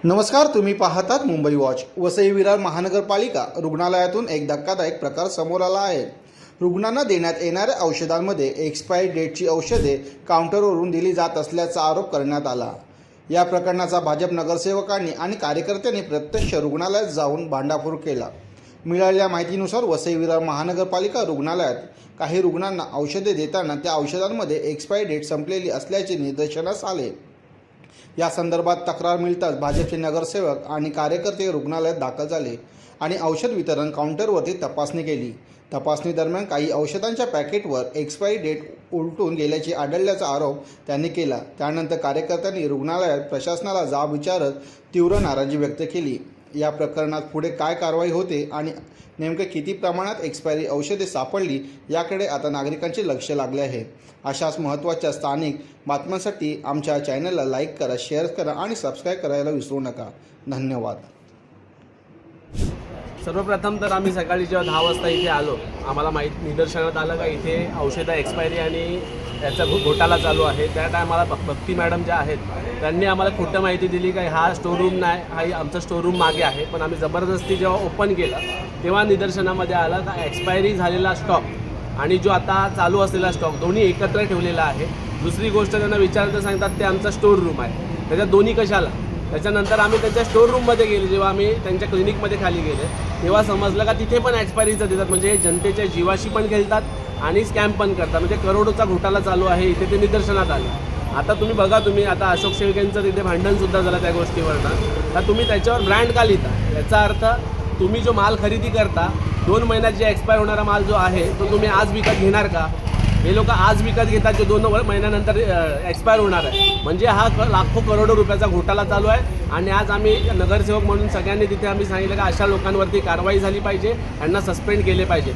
नमस्कार, तुम्ही पाहतात मुंबई वॉच। वसई विरार महानगरपालिका रुग्णालयातून एक धक्कादायक प्रकार समोर आला आहे। रुग्णांना देण्यात येणाऱ्या औषधांमध्ये एक्सपायरी डेटची औषधे काउंटरवरून दिली जात असल्याचा आरोप करण्यात आला। या प्रकरणाचा भाजप नगरसेवकांनी आणि कार्यकर्त्यांनी प्रत्यक्ष रुग्णालयात जाऊन भांडाफोड केला। मिळालेल्या माहितीनुसार वसई विरार महानगरपालिका रुग्णालयात काही रुग्णांना औषधे देताना त्या औषधांमध्ये एक्सपायरी डेट संपलेली असल्याचे निदर्शनास आले। या संदर्भात तक्रार मिळताच भाजपचे नगरसेवक आणि कार्यकर्ते रुग्णालयात दाखल झाले आणि औषध वितरण काउंटरवरती तपासणी केली। तपासणी दरम्यान काही औषधांच्या पॅकेटवर एक्सपायरी डेट उलटून गेल्याचे आढळल्याचा आरोप त्यांनी केला। त्यानंतर कार्यकर्त्यांनी रुग्णालयात प्रशासनाला जाब विचारत तीव्र नाराजी व्यक्त केली। या प्रकरणात पुढे काय कारवाई होते आणि नेमके किती प्रमाणात एक्सपायरी औषधे सापडली याकडे आता नागरिकांचे लक्ष लागले आहे। अशाच महत्त्वाच्या स्थानिक बातम्यांसाठी आमच्या चॅनलला लाईक करा, शेअर करा आणि सबस्क्राईब करायला विसरू नका। धन्यवाद। सर्वप्रथम तर आम्ही सकाळी जेव्हा 10 वाजता इथे आलो, आम्हाला निदर्शनात आलं का इथे औषधं एक्सपायरी आणि याचा घोटाळा चालू आहे। त्या टायमाला भक्ती मॅडम ज्या आहेत त्यांनी आम्हाला खोटं माहिती दिली का हा स्टोर रूम नाही, हा आमचा स्टोर रूम मागे आहे। पण आम्ही जबरदस्ती जेव्हा ओपन केलं तेव्हा निदर्शनामध्ये आलं का एक्सपायरी झालेला स्टॉक आणि जो आता चालू असलेला स्टॉक दोन्ही एकत्र ठेवलेला आहे। दुसरी गोष्ट त्यांना विचारता सांगतात ते आमचा स्टोर रूम आहे, त्याच्यात दोन्ही कशाला। त्याच्यानंतर आम्ही त्यांच्या स्टोर रूममध्ये गेले, जेव्हा आम्ही त्यांच्या क्लिनिकमध्ये खाली गेले तेव्हा समजलं का तिथे पण एक्सपायरीचं देतात, म्हणजे जनतेच्या जीवाशी पण खेळतात आणि स्कॅम पण करतात, म्हणजे करोडोचा घोटाळा चालू आहे इथे ते निदर्शनात आलं। आता तुम्ही बघा, तुम्ही आता अशोक शेळकेंचं तिथे भांडणसुद्धा झालं त्या गोष्टीवरनं, तर तुम्ही त्याच्यावर ब्रँड का लिहिता? याचा अर्थ तुम्ही जो माल खरेदी करता 2 महिन्यात जे एक्सपायर होणारा माल जो आहे तो तुम्ही आज विकत घेणार का? हे लोक आज विकत घेतात जो 2 महिन्यानंतर एक्सपायर होणार आहे, म्हणजे हा लाखो करोडो रुपयाचा घोटाळा चालू आहे। आणि आज आम्ही नगरसेवक म्हणून सगळ्यांनी तिथे आम्ही सांगितलं की अशा लोकांवरती कारवाई झाली पाहिजे, यांना सस्पेंड केले पाहिजे।